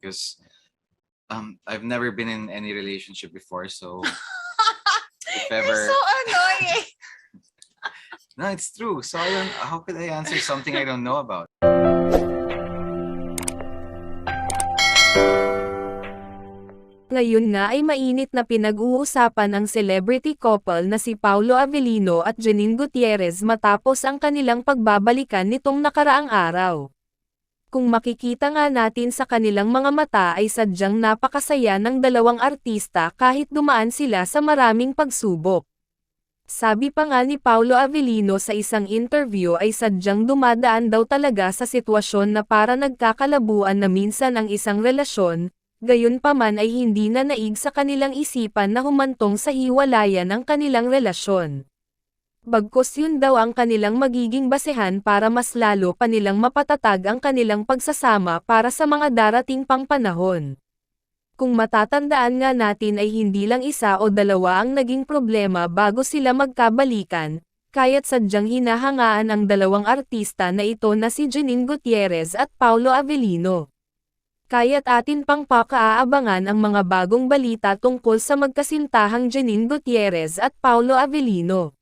because I've never been in any relationship before, so if You're ever, so annoying. no, it's true. So I don't. How could I answer something I don't know about? Ngayon nga ay mainit na pinag-uusapan ang celebrity couple na si Paulo Avellino at Janine Gutierrez matapos ang kanilang pagbabalikan nitong nakaraang araw. Kung makikita nga natin sa kanilang mga mata ay sadyang napakasaya ng dalawang artista kahit dumaan sila sa maraming pagsubok. Sabi pa nga ni Paulo Avellino sa isang interview ay sadyang dumadaan daw talaga sa sitwasyon na para nagkakalabuan na minsan ang isang relasyon, gayunpaman ay hindi na naig sa kanilang isipan na humantong sa hiwalayan ang kanilang relasyon. Bagkus yun daw ang kanilang magiging basehan para mas lalo pa nilang mapatatag ang kanilang pagsasama para sa mga darating pang panahon. Kung matatandaan nga natin ay hindi lang isa o dalawa ang naging problema bago sila magkabalikan, kaya't sadyang hinahangaan ang dalawang artista na ito na si Janine Gutierrez at Paulo Avellino. Kaya't atin pang pakaabangan ang mga bagong balita tungkol sa magkasintahang Janine Gutierrez at Paulo Avellino.